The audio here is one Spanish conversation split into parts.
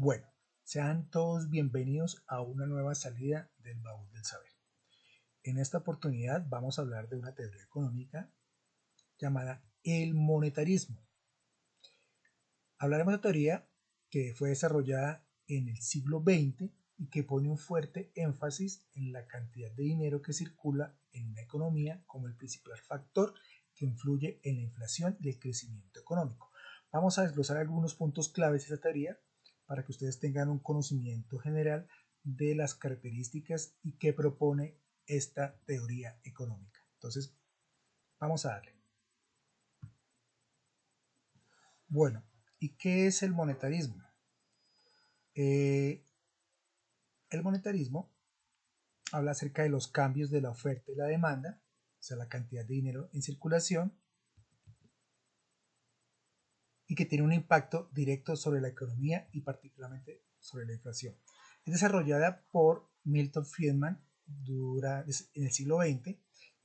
Bueno, sean todos bienvenidos a una nueva salida del baúl del saber. En esta oportunidad vamos a hablar de una teoría económica llamada el monetarismo. Hablaremos de teoría que fue desarrollada en el siglo XX y que pone un fuerte énfasis en la cantidad de dinero que circula en una economía como el principal factor que influye en la inflación y el crecimiento económico. Vamos a desglosar algunos puntos claves de esta teoría para que ustedes tengan un conocimiento general de las características y qué propone esta teoría económica. Entonces, vamos a darle. Bueno, ¿y qué es el monetarismo? El monetarismo habla acerca de los cambios de la oferta y la demanda, o sea, la cantidad de dinero en circulación, y que tiene un impacto directo sobre la economía y particularmente sobre la inflación. Es desarrollada por Milton Friedman en el siglo XX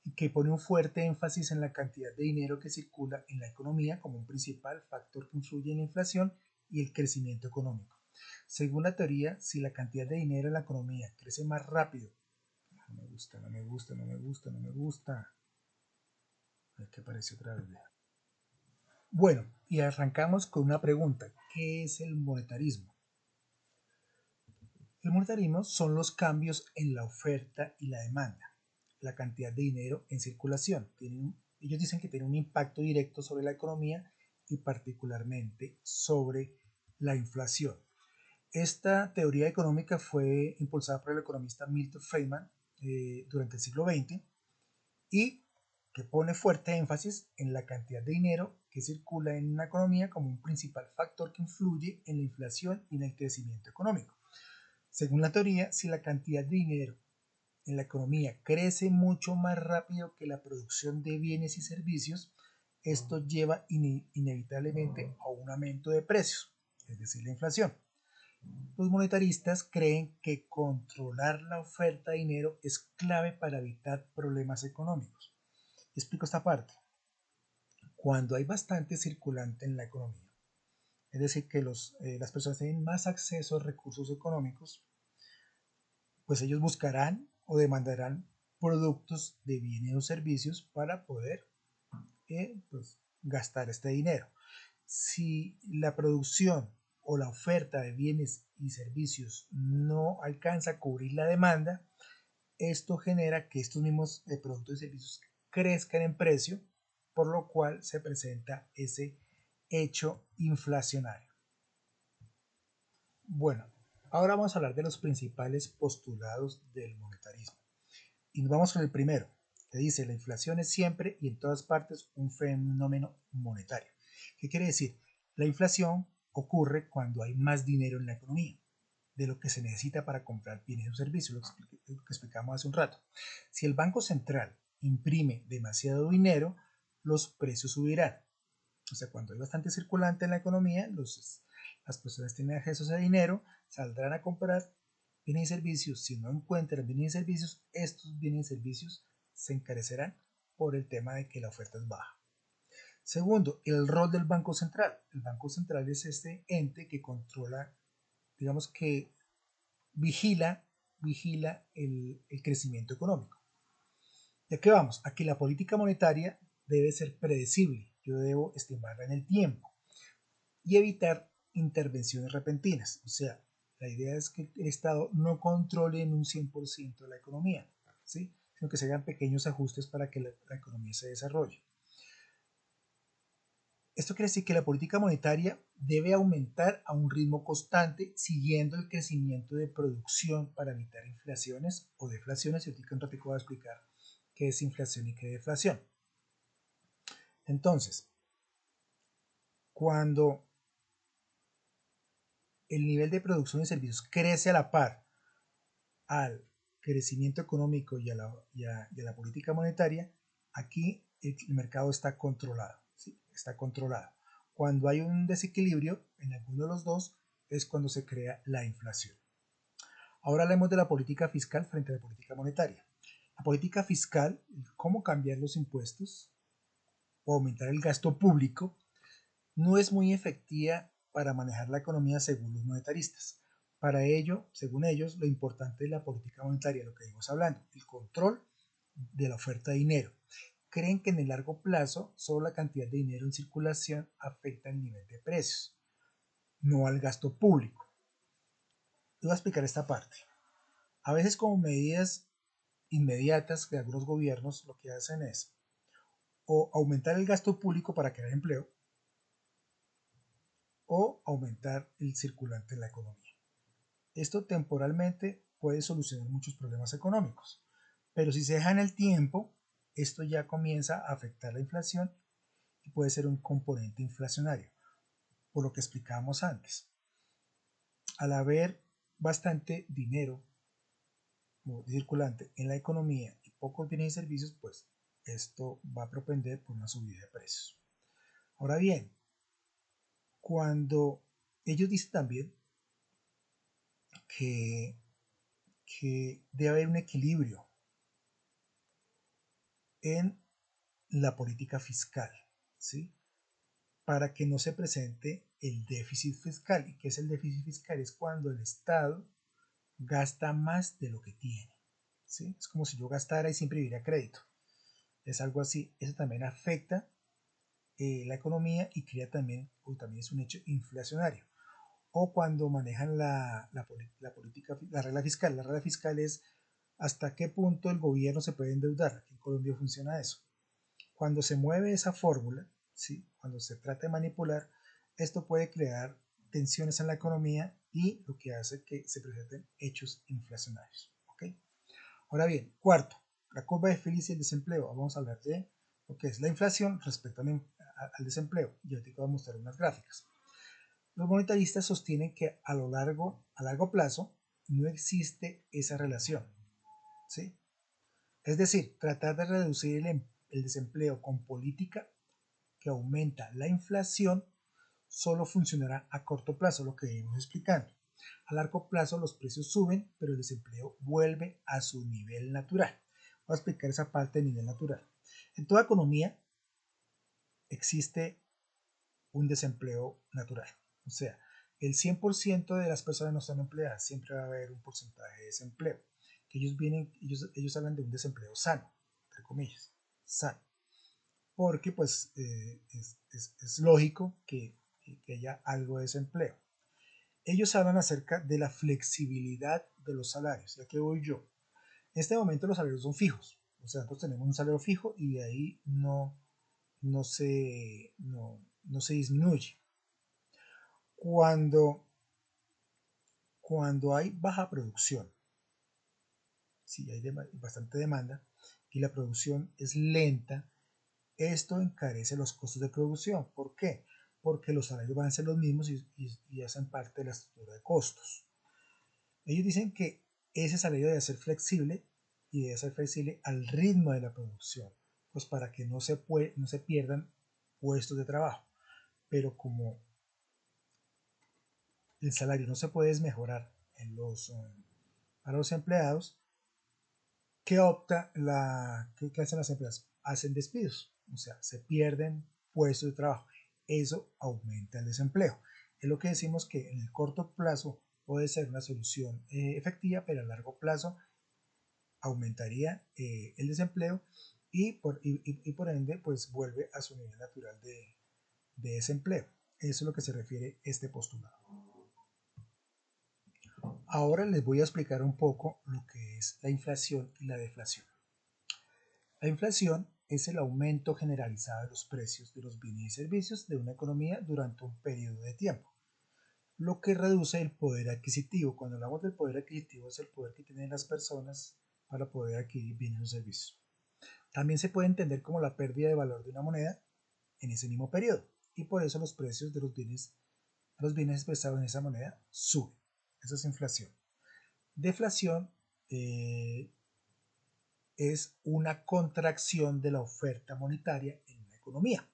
y que pone un fuerte énfasis en la cantidad de dinero que circula en la economía como un principal factor que influye en la inflación y el crecimiento económico. Según la teoría, si la cantidad de dinero en la economía crece más rápido, no me gusta, no me gusta, no me gusta, no me gusta. ¿Qué apareció otra vez? Bueno, y arrancamos con una pregunta. ¿Qué es el monetarismo? El monetarismo son los cambios en la oferta y la demanda, la cantidad de dinero en circulación. Ellos dicen que tiene un impacto directo sobre la economía y particularmente sobre la inflación. Esta teoría económica fue impulsada por el economista Milton Friedman durante el siglo XX y que pone fuerte énfasis en la cantidad de dinero que circula en una economía como un principal factor que influye en la inflación y en el crecimiento económico. Según la teoría, si la cantidad de dinero en la economía crece mucho más rápido que la producción de bienes y servicios, esto lleva inevitablemente a un aumento de precios, es decir, la inflación. Los monetaristas creen que controlar la oferta de dinero es clave para evitar problemas económicos. Explico esta parte. Cuando hay bastante circulante en la economía, es decir, que las personas tienen más acceso a recursos económicos, pues ellos buscarán o demandarán productos de bienes o servicios para poder pues, gastar este dinero. Si la producción o la oferta de bienes y servicios no alcanza a cubrir la demanda, esto genera que estos mismos productos y servicios crezcan en precio, por lo cual se presenta ese hecho inflacionario. Bueno, ahora vamos a hablar de los principales postulados del monetarismo. Y nos vamos con el primero, que dice: la inflación es siempre y en todas partes un fenómeno monetario. ¿Qué quiere decir? La inflación ocurre cuando hay más dinero en la economía de lo que se necesita para comprar bienes o servicios, lo que explicamos hace un rato. Si el Banco Central imprime demasiado dinero, los precios subirán. O sea, cuando hay bastante circulante en la economía, las personas tienen acceso a ese dinero, saldrán a comprar bienes y servicios. Si no encuentran bienes y servicios, estos bienes y servicios se encarecerán por el tema de que la oferta es baja. Segundo, el rol del Banco Central. El Banco Central es este ente que controla, digamos que vigila el crecimiento económico. ¿De qué vamos? Aquí la política monetaria debe ser predecible. Yo debo estimarla en el tiempo y evitar intervenciones repentinas. O sea, la idea es que el Estado no controle en un 100% de la economía, ¿sí? Sino que se hagan pequeños ajustes para que la economía se desarrolle. Esto quiere decir que la política monetaria debe aumentar a un ritmo constante siguiendo el crecimiento de producción para evitar inflaciones o deflaciones. Y ahorita un ratito voy a explicar qué es inflación y qué es deflación. Entonces, cuando el nivel de producción de servicios crece a la par al crecimiento económico y a la política monetaria, aquí el mercado está controlado, ¿sí? Está controlado. Cuando hay un desequilibrio en alguno de los dos es cuando se crea la inflación. Ahora hablemos de la política fiscal frente a la política monetaria. La política fiscal, cómo cambiar los impuestos o aumentar el gasto público, no es muy efectiva para manejar la economía según los monetaristas. Para ello, según ellos, lo importante es la política monetaria, lo que seguimos hablando, el control de la oferta de dinero. Creen que en el largo plazo solo la cantidad de dinero en circulación afecta el nivel de precios, no al gasto público. Voy a explicar esta parte. A veces como medidas inmediatas que algunos gobiernos lo que hacen es o aumentar el gasto público para crear empleo o aumentar el circulante en la economía. Esto temporalmente puede solucionar muchos problemas económicos, pero si se deja en el tiempo, esto ya comienza a afectar la inflación y puede ser un componente inflacionario, por lo que explicábamos antes. Al haber bastante dinero circulante en la economía y pocos bienes y servicios, pues esto va a propender por una subida de precios. Ahora bien, cuando ellos dicen también que, debe haber un equilibrio en la política fiscal, ¿sí? Para que no se presente el déficit fiscal. ¿Y qué es el déficit fiscal? Es cuando el Estado gasta más de lo que tiene, ¿sí? Es como si yo gastara y siempre viviera a crédito. Es algo así. Eso también afecta la economía y crea también, también es un hecho inflacionario. O cuando manejan la política, la regla fiscal. La regla fiscal es hasta qué punto el gobierno se puede endeudar. Aquí en Colombia funciona eso. Cuando se mueve esa fórmula, ¿sí? Cuando se trata de manipular, esto puede crear tensiones en la economía y lo que hace que se presenten hechos inflacionarios. ¿Okay? Ahora bien, cuarto, la curva de Phillips y el desempleo. Vamos a hablar de lo que es la inflación respecto al desempleo. Yo te voy a mostrar unas gráficas. Los monetaristas sostienen que a largo plazo no existe esa relación, ¿sí? Es decir, tratar de reducir el desempleo con política que aumenta la inflación solo funcionará a corto plazo, lo que venimos explicando. A largo plazo los precios suben, pero el desempleo vuelve a su nivel natural. Voy a explicar esa parte del nivel natural. En toda economía existe un desempleo natural. O sea, el 100% de las personas no están empleadas, siempre va a haber un porcentaje de desempleo. Ellos hablan de un desempleo sano, entre comillas, sano. Porque pues es lógico que haya algo de desempleo. Ellos hablan acerca de la flexibilidad de los salarios. ¿Ya que voy yo? En este momento los salarios son fijos. O sea, nosotros tenemos un salario fijo y de ahí no se disminuye. Cuando hay baja producción, si hay bastante demanda y la producción es lenta, esto encarece los costos de producción. ¿Por qué? Porque los salarios van a ser los mismos y hacen parte de la estructura de costos. Ellos dicen que ese salario debe ser flexible y debe ser flexible al ritmo de la producción, pues para que no se pierdan puestos de trabajo. Pero como el salario no se puede mejorar para los empleados, ¿qué hacen las empresas? Hacen despidos, o sea, se pierden puestos de trabajo. Eso aumenta el desempleo. Es lo que decimos que en el corto plazo puede ser una solución efectiva, pero a largo plazo aumentaría el desempleo y por ende pues vuelve a su nivel natural de desempleo. Eso es lo que se refiere este postulado. Ahora les voy a explicar un poco lo que es la inflación y la deflación. La inflación es el aumento generalizado de los precios de los bienes y servicios de una economía durante un periodo de tiempo, lo que reduce el poder adquisitivo. Cuando hablamos del poder adquisitivo es el poder que tienen las personas para poder adquirir bienes o servicios. También se puede entender como la pérdida de valor de una moneda en ese mismo periodo y por eso los precios de los bienes expresados en esa moneda suben. Eso es inflación. Deflación es una contracción de la oferta monetaria en una economía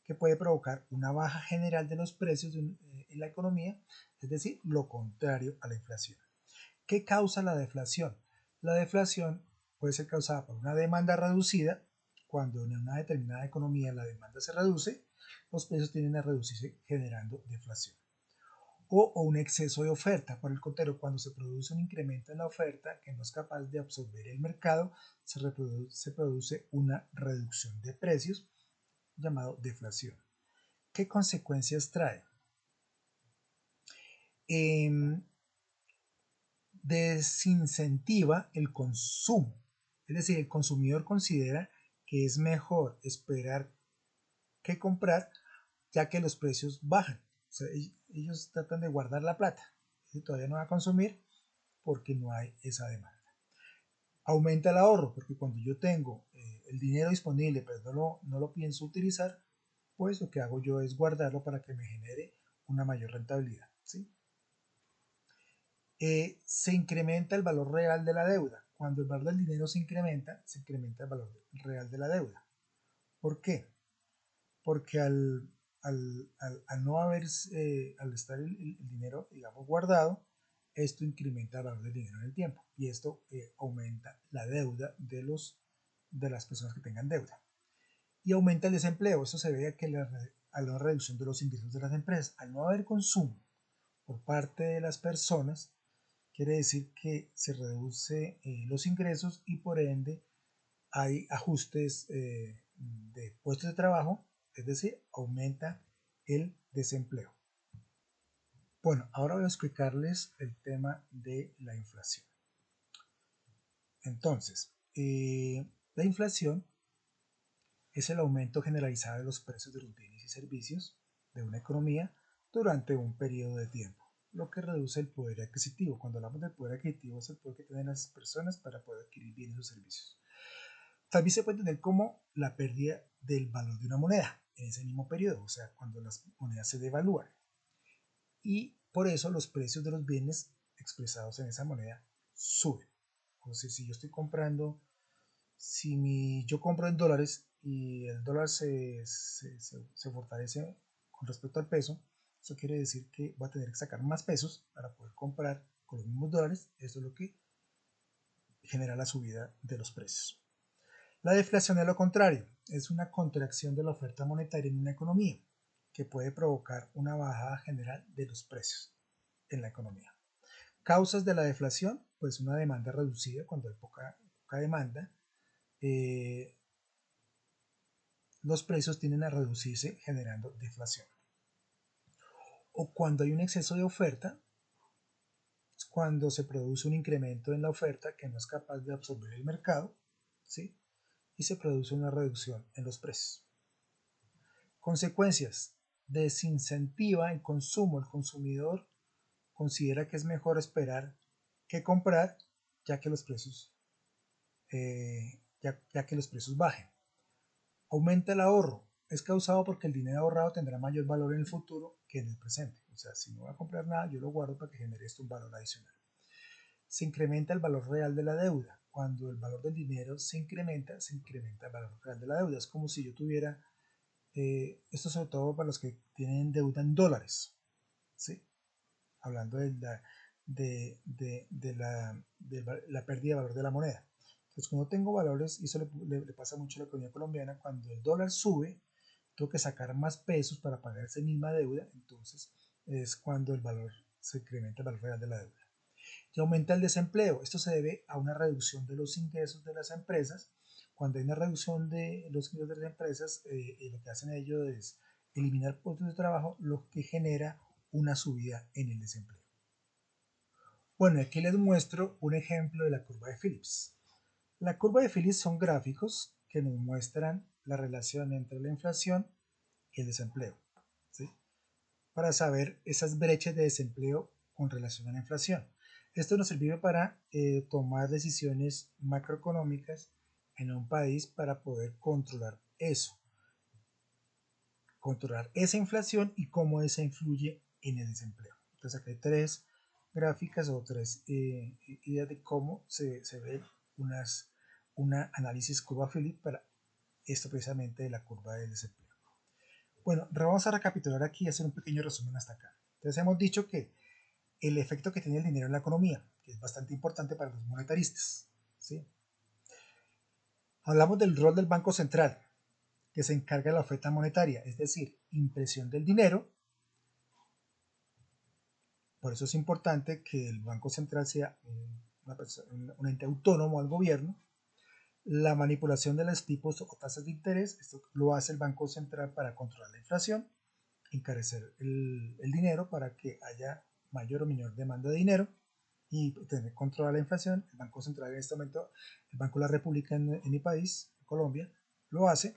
que puede provocar una baja general de los precios en la economía, es decir, lo contrario a la inflación. ¿Qué causa la deflación? La deflación puede ser causada por una demanda reducida. Cuando en una determinada economía la demanda se reduce, los precios tienden a reducirse generando deflación. o un exceso de oferta. Por el contrario, cuando se produce un incremento en la oferta que no es capaz de absorber el mercado, se produce una reducción de precios llamado deflación. ¿Qué consecuencias trae? Desincentiva el consumo. Es decir, el consumidor considera que es mejor esperar que comprar, ya que los precios bajan. O sea, ellos tratan de guardar la plata. Y todavía no va a consumir porque no hay esa demanda. Aumenta el ahorro, porque cuando yo tengo el dinero disponible, pero no lo pienso utilizar, pues lo que hago yo es guardarlo para que me genere una mayor rentabilidad, ¿sí? Se incrementa el valor real de la deuda. Cuando el valor del dinero se incrementa el valor real de la deuda. ¿Por qué? Porque al no haber, al estar el dinero, digamos, guardado, esto incrementa el valor del dinero en el tiempo y esto aumenta la deuda de las personas que tengan deuda. Y aumenta el desempleo. Eso se debe a la reducción de los ingresos de las empresas. Al no haber consumo por parte de las personas, quiere decir que se reduce los ingresos y por ende hay ajustes de puestos de trabajo, es decir, aumenta el desempleo. Bueno, ahora voy a explicarles el tema de la inflación. Entonces, la inflación es el aumento generalizado de los precios de los bienes y servicios de una economía durante un periodo de tiempo, lo que reduce el poder adquisitivo. Cuando hablamos del poder adquisitivo es el poder que tienen las personas para poder adquirir bienes o servicios. También se puede entender como la pérdida del valor de una moneda en ese mismo periodo, o sea, cuando las monedas se devalúan. Y por eso los precios de los bienes expresados en esa moneda suben. O sea, si yo estoy comprando, yo compro en dólares y el dólar se fortalece con respecto al peso, eso quiere decir que voy a tener que sacar más pesos para poder comprar con los mismos dólares. Eso es lo que genera la subida de los precios. La deflación es lo contrario, es una contracción de la oferta monetaria en una economía que puede provocar una bajada general de los precios en la economía. Causas de la deflación, pues una demanda reducida cuando hay poca demanda, los precios tienden a reducirse generando deflación. O cuando hay un exceso de oferta, es cuando se produce un incremento en la oferta que no es capaz de absorber el mercado, ¿sí? Y se produce una reducción en los precios. Consecuencias: desincentiva el consumo. El consumidor considera que es mejor esperar que comprar, ya que los precios, ya que los precios bajen. Aumenta el ahorro. Es causado porque el dinero ahorrado tendrá mayor valor en el futuro que en el presente. O sea, si no voy a comprar nada, yo lo guardo para que genere esto un valor adicional. Se incrementa el valor real de la deuda. Cuando el valor del dinero se incrementa el valor real de la deuda. Es como si yo tuviera, esto sobre todo para los que tienen deuda en dólares, ¿sí? Hablando de la pérdida de valor de la moneda. Entonces, cuando tengo valores, y eso le pasa mucho a la economía colombiana, cuando el dólar sube, tengo que sacar más pesos para pagar esa misma deuda, entonces es cuando el valor se incrementa el valor real de la deuda. Y aumenta el desempleo. Esto se debe a una reducción de los ingresos de las empresas. Cuando hay una reducción de los ingresos de las empresas, lo que hacen ellos es eliminar puestos de trabajo, lo que genera una subida en el desempleo. Bueno, aquí les muestro un ejemplo de la curva de Phillips. La curva de Phillips son gráficos que nos muestran la relación entre la inflación y el desempleo, ¿sí? Para saber esas brechas de desempleo con relación a la inflación. Esto nos sirve para tomar decisiones macroeconómicas en un país para poder controlar eso, controlar esa inflación y cómo esa influye en el desempleo. Entonces aquí hay tres gráficas o tres ideas de cómo se ve una análisis curva Phillips para esto precisamente de la curva de desempleo. Bueno, vamos a recapitular aquí y hacer un pequeño resumen hasta acá. Entonces hemos dicho que el efecto que tiene el dinero en la economía, que es bastante importante para los monetaristas, ¿sí? Hablamos del rol del Banco Central, que se encarga de la oferta monetaria, es decir, impresión del dinero Por eso es importante que el Banco Central sea un ente autónomo al gobierno. La manipulación de los tipos o tasas de interés, esto lo hace el Banco Central para controlar la inflación, encarecer el dinero para que haya mayor o menor demanda de dinero y tener control de la inflación. El Banco Central en este momento, el Banco de la República en mi país, Colombia, lo hace.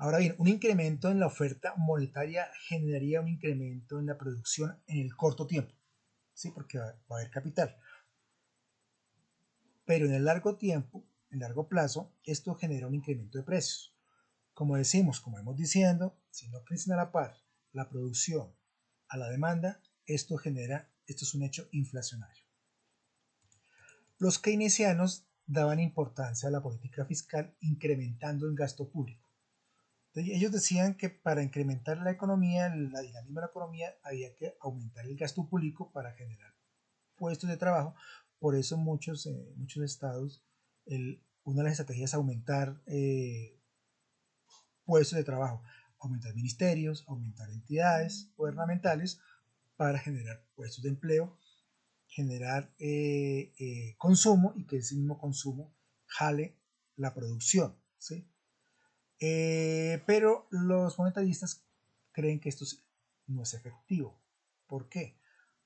Ahora bien, un incremento en la oferta monetaria generaría un incremento en la producción en el corto tiempo, ¿sí? Porque va a haber capital. Pero en el largo tiempo, en largo plazo, esto genera un incremento de precios. Como decimos, como hemos diciendo, si no crecen a la par la producción a la demanda, esto es un hecho inflacionario. Los keynesianos daban importancia a la política fiscal incrementando el gasto público. Ellos decían que para incrementar la economía, la dinamismo de la economía, había que aumentar el gasto público para generar puestos de trabajo. Por eso muchos estados, una de las estrategias es aumentar puestos de trabajo, aumentar ministerios, aumentar entidades gubernamentales para generar puestos de empleo, generar consumo y que ese mismo consumo jale la producción, ¿sí? Pero los monetaristas creen que esto no es efectivo. ¿Por qué?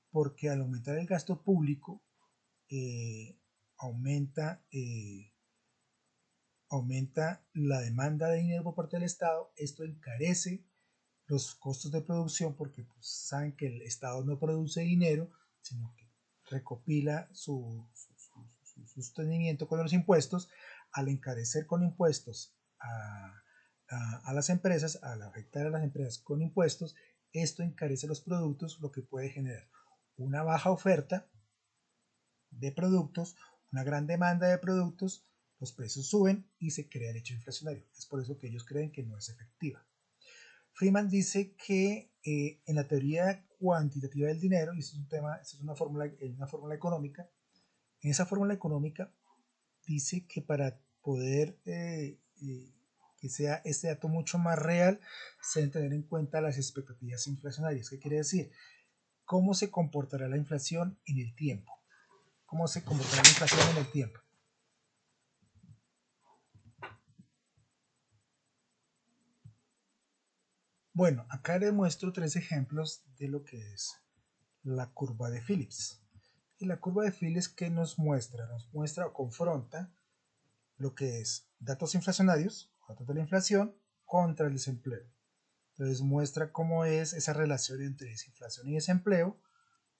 Porque al aumentar el gasto público aumenta la demanda de dinero por parte del Estado. Esto encarece los costos de producción porque pues, saben que el Estado no produce dinero, sino que recopila su sostenimiento con los impuestos. Al encarecer con impuestos a las empresas, al afectar a las empresas con impuestos, esto encarece los productos, lo que puede generar una baja oferta de productos, una gran demanda de productos, los precios suben y se crea el hecho inflacionario. Es por eso que ellos creen que no es efectiva. Freeman dice que en la teoría cuantitativa del dinero, y esto es un tema, esto es una fórmula económica, en esa fórmula económica dice que para poder que sea este dato mucho más real, se deben tener en cuenta las expectativas inflacionarias. ¿Qué quiere decir? ¿Cómo se comportará la inflación en el tiempo? ¿Cómo se comportará la inflación en el tiempo? Bueno, acá les muestro tres ejemplos de lo que es la curva de Phillips. Y la curva de Phillips, ¿qué nos muestra? Nos muestra o confronta lo que es datos inflacionarios, datos de la inflación, contra el desempleo. Entonces muestra cómo es esa relación entre desinflación y desempleo,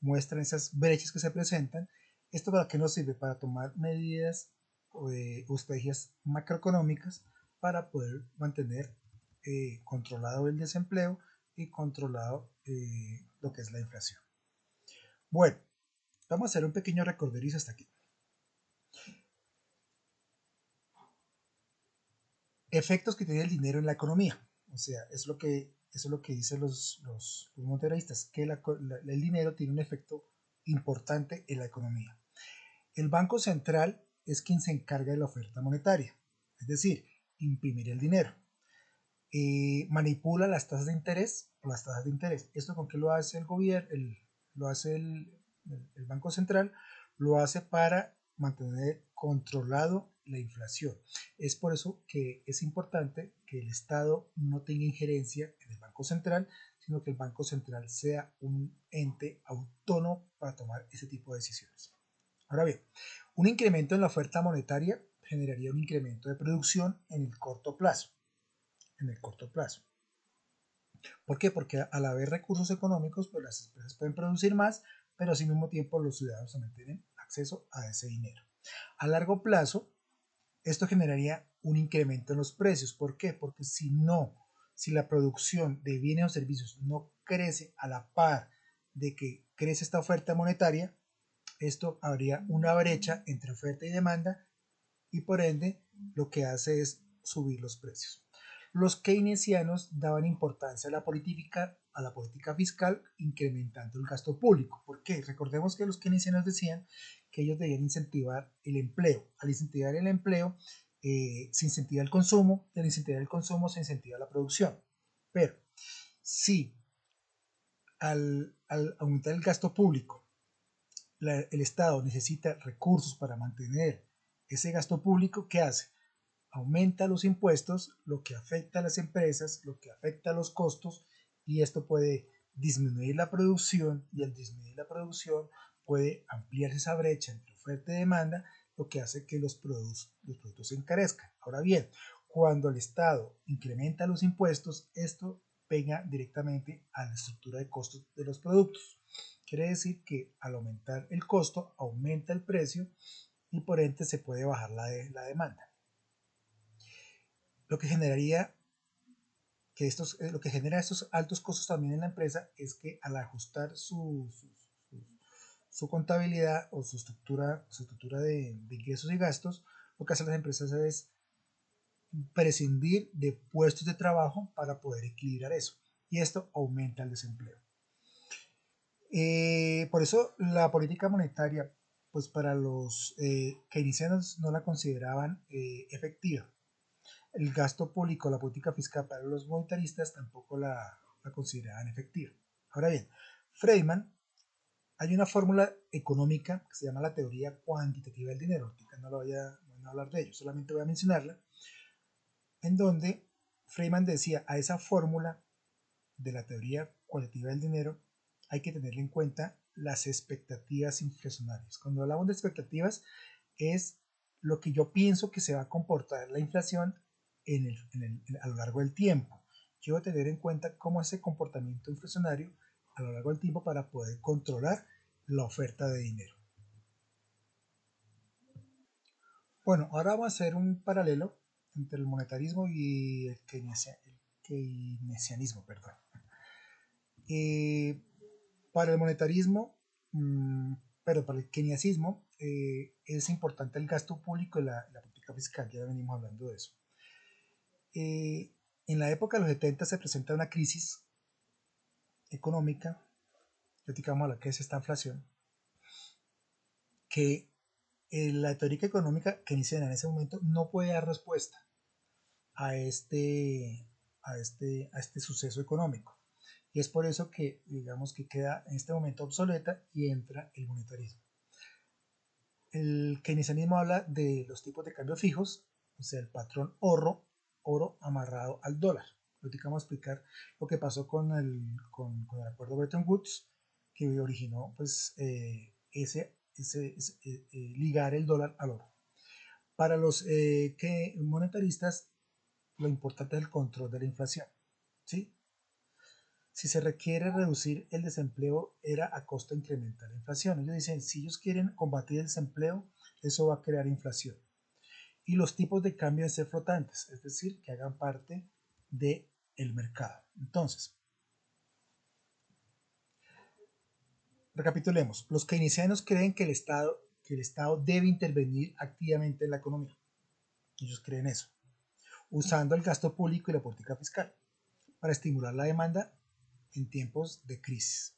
muestra esas brechas que se presentan. ¿Esto para qué nos sirve? Para tomar medidas o estrategias macroeconómicas para poder mantener controlado el desempleo y controlado lo que es la inflación. Bueno, vamos a hacer un pequeño recorderizo hasta aquí. Efectos que tiene el dinero en la economía. O sea, eso es lo que dicen los monetaristas, que el dinero tiene un efecto importante en la economía. El Banco Central es quien se encarga de la oferta monetaria, es decir, imprimir el dinero. Manipula las tasas de interés o las tasas de interés. ¿Esto con qué lo hace el gobierno? Lo hace el Banco Central, lo hace para mantener controlado la inflación. Es por eso que es importante que el Estado no tenga injerencia en el Banco Central, sino que el Banco Central sea un ente autónomo para tomar ese tipo de decisiones. Ahora bien, un incremento en la oferta monetaria generaría un incremento de producción en el corto plazo. En el corto plazo. ¿Por qué? Porque al haber recursos económicos, pues las empresas pueden producir más, pero al mismo tiempo los ciudadanos también tienen acceso a ese dinero. A largo plazo, esto generaría un incremento en los precios. ¿Por qué? Porque si la producción de bienes o servicios no crece a la par de que crece esta oferta monetaria, esto habría una brecha entre oferta y demanda y por ende lo que hace es subir los precios. Los keynesianos daban importancia a la política fiscal incrementando el gasto público. ¿Por qué? Recordemos que los keynesianos decían que ellos debían incentivar el empleo. Al incentivar el empleo, se incentiva el consumo, y al incentivar el consumo se incentiva la producción. Pero si al aumentar el gasto público, el Estado necesita recursos para mantener ese gasto público. ¿Qué hace? Aumenta los impuestos, lo que afecta a las empresas, lo que afecta a los costos, y esto puede disminuir la producción, y al disminuir la producción puede ampliarse esa brecha entre oferta y demanda, lo que hace que los productos se encarezcan. Ahora bien, cuando el Estado incrementa los impuestos, esto pega directamente a la estructura de costos de los productos. Quiere decir que al aumentar el costo, aumenta el precio y por ende se puede bajar la demanda. Lo que generaría lo que genera estos altos costos también en la empresa es que al ajustar su contabilidad o su estructura de ingresos y gastos, lo que hacen las empresas es prescindir de puestos de trabajo para poder equilibrar eso, y esto aumenta el desempleo. Por eso la política monetaria, pues para los keynesianos no la consideraban efectiva. El gasto público, la política fiscal para los monetaristas tampoco la consideraban efectiva. Ahora bien, Friedman, hay una fórmula económica que se llama la teoría cuantitativa del dinero. Ahorita no voy a hablar de ello, solamente voy a mencionarla, en donde Friedman decía: a esa fórmula de la teoría cuantitativa del dinero hay que tener en cuenta las expectativas inflacionarias. Cuando hablamos de expectativas, es lo que yo pienso que se va a comportar la inflación a lo largo del tiempo. Yo voy a tener en cuenta cómo ese comportamiento inflacionario a lo largo del tiempo para poder controlar la oferta de dinero. Bueno, ahora vamos a hacer un paralelo entre el monetarismo y el keynesianismo. Perdón. Para el monetarismo, pero para el keynesianismo, es importante el gasto público y la política fiscal. Ya venimos hablando de eso. En la época de los 70 se presenta una crisis económica, platicamos a la que es esta inflación, que la teoría económica que inicia en ese momento no puede dar respuesta a este suceso económico. Y es por eso que, digamos, que queda en este momento obsoleta y entra el monetarismo. El keynesianismo habla de los tipos de cambio fijos, o sea, el patrón oro amarrado al dólar. Ahorita vamos a explicar lo que pasó con el acuerdo Bretton Woods, que originó pues, ligar el dólar al oro. Para los monetaristas, lo importante es el control de la inflación, ¿sí? Si se requiere reducir el desempleo, era a costa de incrementar la inflación. Ellos dicen: si ellos quieren combatir el desempleo, eso va a crear inflación. Y los tipos de cambio deben ser flotantes, es decir, que hagan parte del mercado. Entonces, recapitulemos. Los keynesianos creen que el Estado debe intervenir activamente en la economía. Ellos creen eso, usando el gasto público y la política fiscal para estimular la demanda en tiempos de crisis.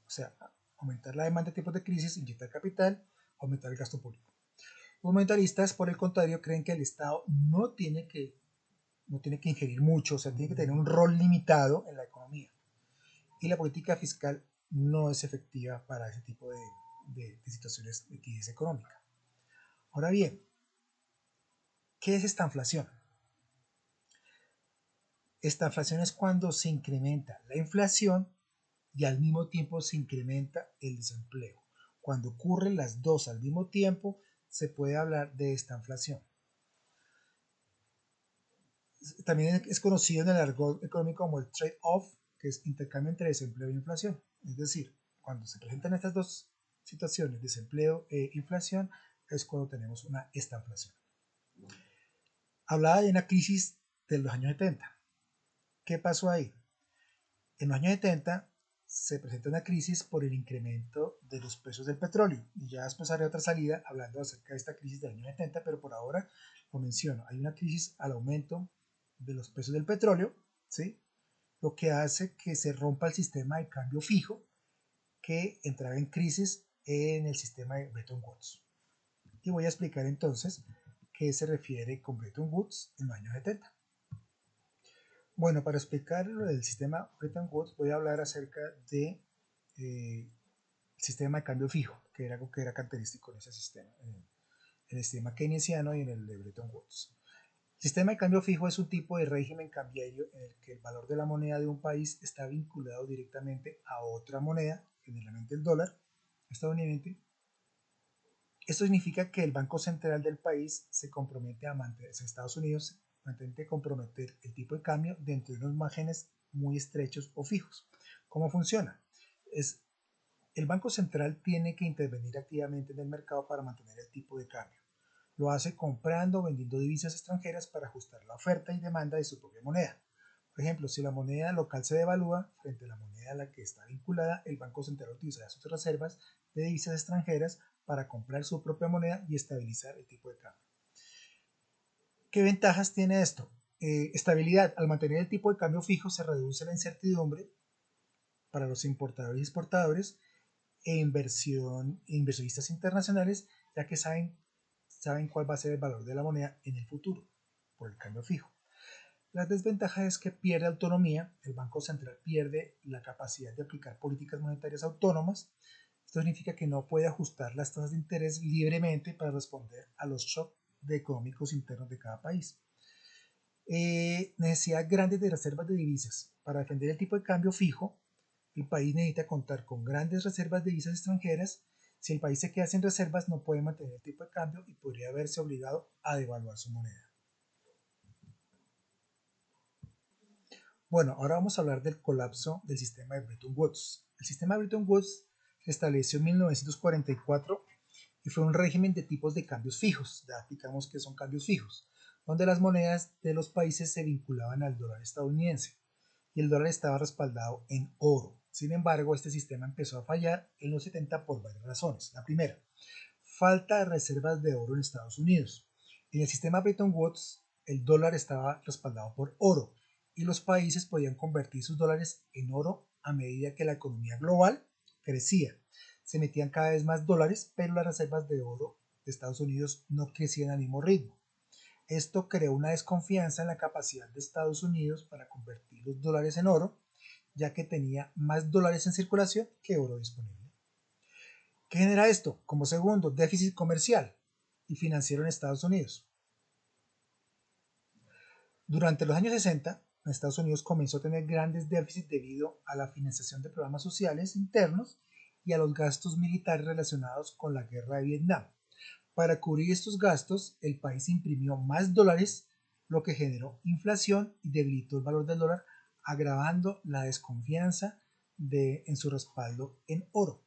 O sea, aumentar la demanda en tiempos de crisis, inyectar capital, aumentar el gasto público. Los monetaristas, por el contrario, creen que el Estado no tiene que ingerir mucho, o sea, tiene que tener un rol limitado en la economía. Y la política fiscal no es efectiva para ese tipo de situaciones de crisis económica. Ahora bien, ¿qué es esta inflación? Esta inflación es cuando se incrementa la inflación y al mismo tiempo se incrementa el desempleo. Cuando ocurren las dos al mismo tiempo, se puede hablar de esta inflación. También es conocido en el argot económico como el trade-off, que es intercambio entre desempleo e inflación. Es decir, cuando se presentan estas dos situaciones, desempleo e inflación, es cuando tenemos una estanflación. Hablaba de una crisis de los años 70. ¿Qué pasó ahí? En los años 70 se presenta una crisis por el incremento de los precios del petróleo. Y ya después haré otra salida hablando acerca de esta crisis del año 70, pero por ahora lo menciono. Hay una crisis al aumento de los precios del petróleo, ¿sí? Lo que hace que se rompa el sistema de cambio fijo que entraba en crisis en el sistema de Bretton Woods. Y voy a explicar entonces qué se refiere con Bretton Woods en los años 70. Bueno, para explicar lo del sistema Bretton Woods voy a hablar acerca de sistema de cambio fijo, que era algo que era característico en ese sistema, en el sistema keynesiano y en el de Bretton Woods. El sistema de cambio fijo es un tipo de régimen cambiario en el que el valor de la moneda de un país está vinculado directamente a otra moneda, generalmente el dólar estadounidense. Esto significa que el Banco Central del país se compromete a mantener, Estados Unidos, mantente comprometer el tipo de cambio dentro de unos márgenes muy estrechos o fijos. ¿Cómo funciona? El Banco Central tiene que intervenir activamente en el mercado para mantener el tipo de cambio. Lo hace comprando o vendiendo divisas extranjeras para ajustar la oferta y demanda de su propia moneda. Por ejemplo, si la moneda local se devalúa frente a la moneda a la que está vinculada, el Banco Central utilizará sus reservas de divisas extranjeras para comprar su propia moneda y estabilizar el tipo de cambio. ¿Qué ventajas tiene esto? Estabilidad. Al mantener el tipo de cambio fijo se reduce la incertidumbre para los importadores y exportadores inversionistas internacionales, ya que saben cuál va a ser el valor de la moneda en el futuro por el cambio fijo. La desventaja es que pierde autonomía, el Banco Central pierde la capacidad de aplicar políticas monetarias autónomas. Esto significa que no puede ajustar las tasas de interés libremente para responder a los shocks económicos internos de cada país. Necesidad grande de reservas de divisas. Para defender el tipo de cambio fijo, el país necesita contar con grandes reservas de divisas extranjeras. Si el país se queda sin reservas, no puede mantener el tipo de cambio y podría verse obligado a devaluar su moneda. Bueno, ahora vamos a hablar del colapso del sistema de Bretton Woods. El sistema de Bretton Woods se estableció en 1944 y fue un régimen de tipos de cambios fijos, ya explicamos que son cambios fijos, donde las monedas de los países se vinculaban al dólar estadounidense y el dólar estaba respaldado en oro. Sin embargo, este sistema empezó a fallar en los 70 por varias razones. La primera, falta de reservas de oro en Estados Unidos. En el sistema Bretton Woods, el dólar estaba respaldado por oro y los países podían convertir sus dólares en oro a medida que la economía global crecía. Se metían cada vez más dólares, pero las reservas de oro de Estados Unidos no crecían al mismo ritmo. Esto creó una desconfianza en la capacidad de Estados Unidos para convertir los dólares en oro, ya que tenía más dólares en circulación que oro disponible. ¿Qué genera esto? Como segundo, déficit comercial y financiero en Estados Unidos. Durante los años 60, Estados Unidos comenzó a tener grandes déficits debido a la financiación de programas sociales internos y a los gastos militares relacionados con la guerra de Vietnam. Para cubrir estos gastos, el país imprimió más dólares, lo que generó inflación y debilitó el valor del dólar, agravando la desconfianza en su respaldo en oro.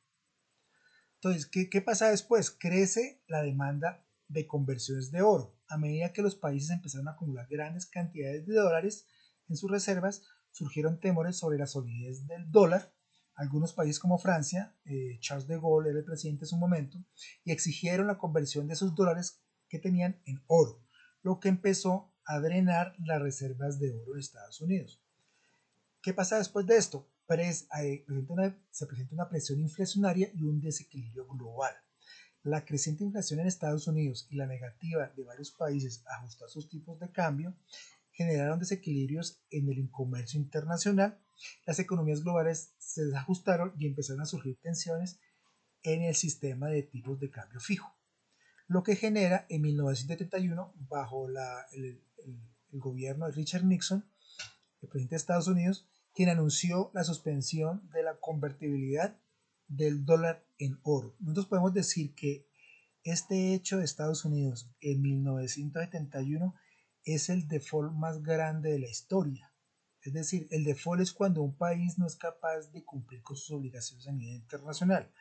Entonces, ¿qué pasa después? Crece la demanda de conversiones de oro. A medida que los países empezaron a acumular grandes cantidades de dólares en sus reservas, surgieron temores sobre la solidez del dólar. Algunos países como Francia, Charles de Gaulle era el presidente en su momento, y exigieron la conversión de sus dólares que tenían en oro, lo que empezó a drenar las reservas de oro de Estados Unidos. ¿Qué pasa después de esto? Se presenta una presión inflacionaria y un desequilibrio global. La creciente inflación en Estados Unidos y la negativa de varios países a ajustar sus tipos de cambio generaron desequilibrios en el comercio internacional. Las economías globales se desajustaron y empezaron a surgir tensiones en el sistema de tipos de cambio fijo, lo que genera en 1971, bajo el gobierno de Richard Nixon, el presidente de Estados Unidos, quien anunció la suspensión de la convertibilidad del dólar en oro. Nosotros podemos decir que este hecho de Estados Unidos en 1971 es el default más grande de la historia. Es decir, el default es cuando un país no es capaz de cumplir con sus obligaciones a nivel internacional.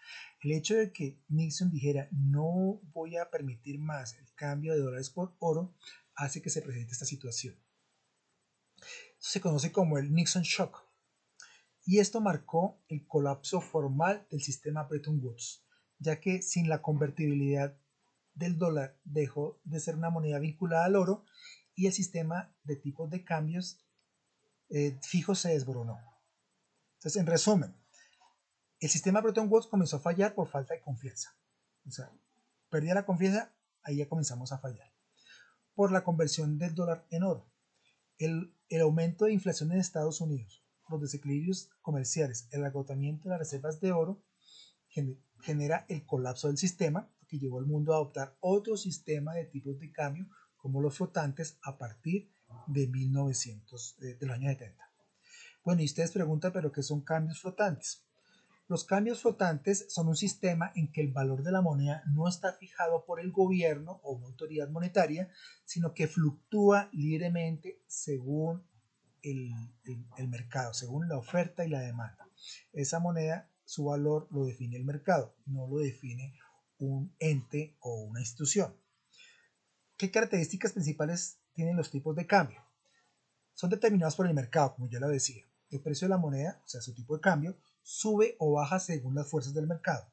El hecho de que Nixon dijera no voy a permitir más el cambio de dólares por oro hace que se presente esta situación. Esto se conoce como el Nixon Shock y esto marcó el colapso formal del sistema Bretton Woods, ya que sin la convertibilidad del dólar dejó de ser una moneda vinculada al oro y el sistema de tipos de cambios fijos se desboronó. Entonces, en resumen, el sistema Bretton Woods comenzó a fallar por falta de confianza. O sea, perdía la confianza, ahí ya comenzamos a fallar. Por la conversión del dólar en oro. El El aumento de inflación en Estados Unidos, los desequilibrios comerciales, el agotamiento de las reservas de oro genera el colapso del sistema que llevó al mundo a adoptar otro sistema de tipos de cambio como los flotantes a partir de 1900, de los años 70. Bueno, y ustedes preguntan, ¿pero qué son cambios flotantes? Los cambios flotantes son un sistema en que el valor de la moneda no está fijado por el gobierno o una autoridad monetaria, sino que fluctúa libremente según el mercado, según la oferta y la demanda. Esa moneda, su valor lo define el mercado, no lo define un ente o una institución. ¿Qué características principales tienen los tipos de cambio? Son determinados por el mercado, como ya lo decía. El precio de la moneda, o sea, su tipo de cambio, sube o baja según las fuerzas del mercado,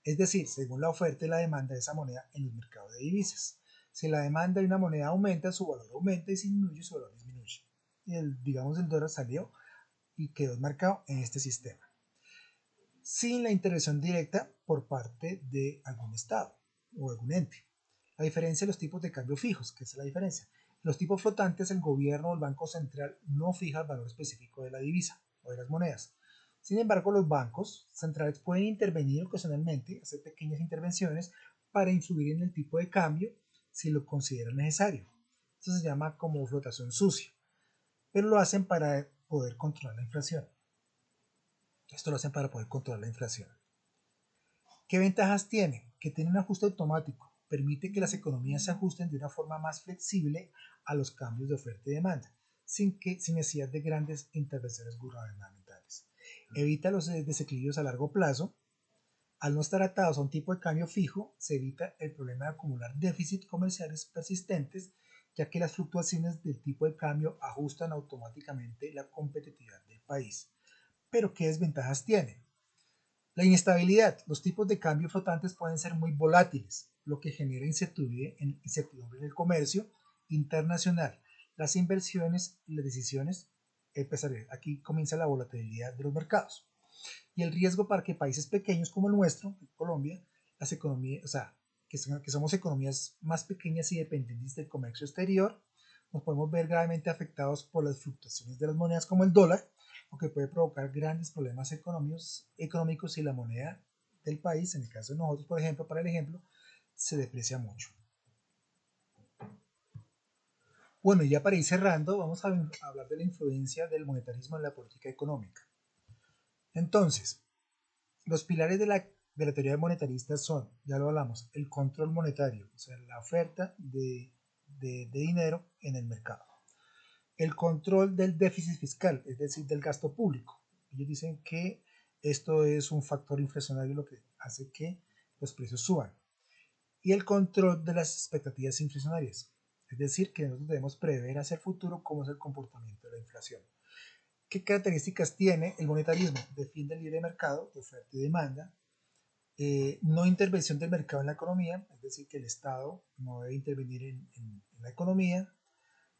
es decir, según la oferta y la demanda de esa moneda en los mercados de divisas. Si la demanda de una moneda aumenta, su valor aumenta, y si disminuye, su valor disminuye. Y digamos, el dólar salió y quedó marcado en este sistema, sin la intervención directa por parte de algún estado o algún ente. A diferencia de los tipos de cambio fijos, que es la diferencia. Los tipos flotantes, el gobierno o el Banco Central no fija el valor específico de la divisa o de las monedas. Sin embargo, los bancos centrales pueden intervenir ocasionalmente, hacer pequeñas intervenciones para influir en el tipo de cambio si lo consideran necesario. Esto se llama como flotación sucia, pero lo hacen para poder controlar la inflación. Esto lo hacen para poder controlar la inflación. ¿Qué ventajas tiene? Que tiene un ajuste automático, permite que las economías se ajusten de una forma más flexible a los cambios de oferta y demanda, sin necesidad de grandes intervenciones gubernamentales. Evita los desequilibrios a largo plazo. Al no estar atados a un tipo de cambio fijo, se evita el problema de acumular déficits comerciales persistentes, ya que las fluctuaciones del tipo de cambio ajustan automáticamente la competitividad del país. Pero ¿qué desventajas tiene? La inestabilidad. Los tipos de cambio flotantes pueden ser muy volátiles, lo que genera incertidumbre en el comercio internacional, las inversiones y las decisiones empresariales. Aquí comienza la volatilidad de los mercados. Y el riesgo para que países pequeños como el nuestro, Colombia, las economías, o sea, que somos economías más pequeñas y dependientes del comercio exterior, nos podemos ver gravemente afectados por las fluctuaciones de las monedas como el dólar, lo que puede provocar grandes problemas económicos si la moneda del país, en el caso de nosotros, por ejemplo, para el ejemplo, se deprecia mucho. Bueno, y ya para ir cerrando, vamos a hablar de la influencia del monetarismo en la política económica. Entonces, los pilares de la teoría monetarista son, ya lo hablamos, el control monetario, o sea, la oferta de dinero en el mercado. El control del déficit fiscal, es decir, del gasto público. Ellos dicen que esto es un factor inflacionario lo que hace que los precios suban. Y el control de las expectativas inflacionarias, es decir, que nosotros debemos prever hacia el futuro cómo es el comportamiento de la inflación. ¿Qué características tiene el monetarismo? Defiende el libre mercado de oferta y demanda, no intervención del mercado en la economía, es decir, que el Estado no debe intervenir en la economía,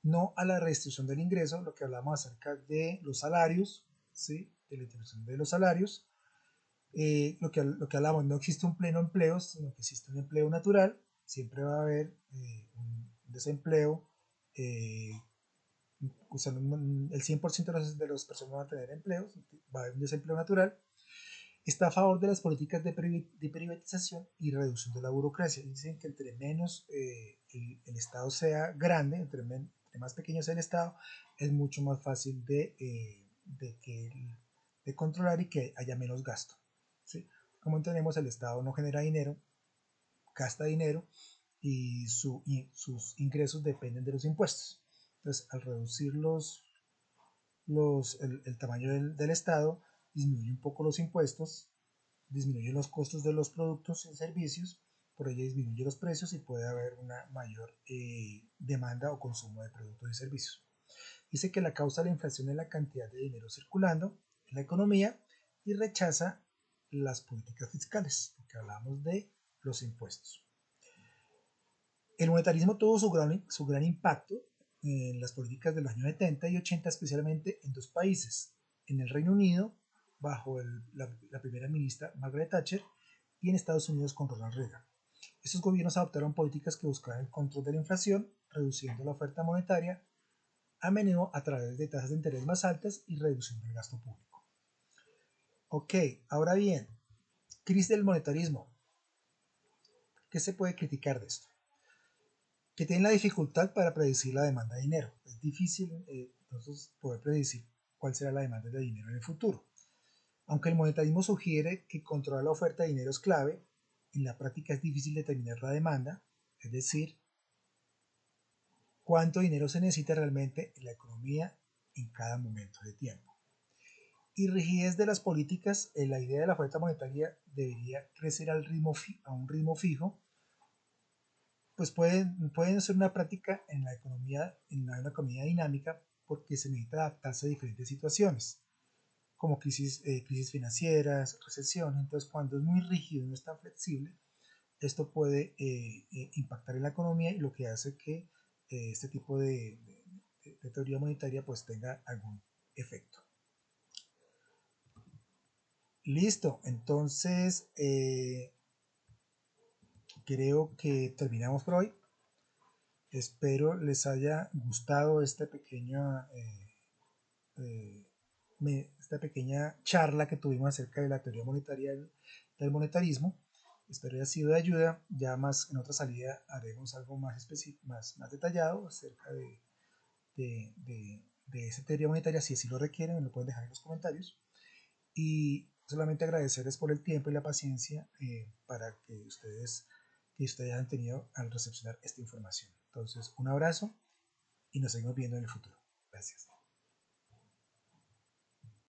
no a la restricción del ingreso, lo que hablamos acerca de los salarios, ¿sí? De la intervención de los salarios, lo que hablamos, no existe un pleno empleo, sino que existe un empleo natural, siempre va a haber un desempleo, o sea, el 100% de las personas van a tener empleos, va a haber un desempleo natural. Está a favor de las políticas de privatización y reducción de la burocracia. Dicen que entre menos el Estado sea grande, entre más pequeño sea el Estado, es mucho más fácil de controlar y que haya menos gasto. ¿Sí? Como entendemos, el Estado no genera dinero, gasta dinero y sus ingresos dependen de los impuestos. Entonces, al reducir el tamaño del Estado, disminuye un poco los impuestos, disminuye los costos de los productos y servicios, por ello disminuye los precios y puede haber una mayor demanda o consumo de productos y servicios. Dice que la causa de la inflación es la cantidad de dinero circulando en la economía y rechaza las políticas fiscales, porque hablamos de los impuestos. El monetarismo tuvo su gran impacto en las políticas de los años 70 y 80, especialmente en dos países, en el Reino Unido, bajo la primera ministra Margaret Thatcher, y en Estados Unidos con Ronald Reagan. Estos gobiernos adoptaron políticas que buscaban el control de la inflación, reduciendo la oferta monetaria a menudo a través de tasas de interés más altas y reducción del gasto público. Ok, ahora bien, crisis del monetarismo. ¿Qué se puede criticar de esto? Que tienen la dificultad para predecir la demanda de dinero. Es difícil entonces poder predecir cuál será la demanda de dinero en el futuro. Aunque el monetarismo sugiere que controlar la oferta de dinero es clave, en la práctica es difícil determinar la demanda, es decir, cuánto dinero se necesita realmente en la economía en cada momento de tiempo. Y rigidez de las políticas, la idea de la oferta monetaria debería crecer a un ritmo fijo, pues pueden ser una práctica en la economía, en una economía dinámica, porque se necesita adaptarse a diferentes situaciones, como crisis financieras, recesión. Entonces, cuando es muy rígido y no es tan flexible, esto puede impactar en la economía, y lo que hace que este tipo de teoría monetaria pues tenga algún efecto. Listo, entonces creo que terminamos por hoy. Espero les haya gustado esta pequeña charla que tuvimos acerca de la teoría monetaria del monetarismo. Espero haya sido de ayuda. Ya más en otra salida haremos algo más detallado acerca de esa teoría monetaria. Si así lo requieren, me lo pueden dejar en los comentarios. Y solamente agradecerles por el tiempo y la paciencia para que ustedes hayan tenido al recepcionar esta información. Entonces, un abrazo y nos seguimos viendo en el futuro. Gracias.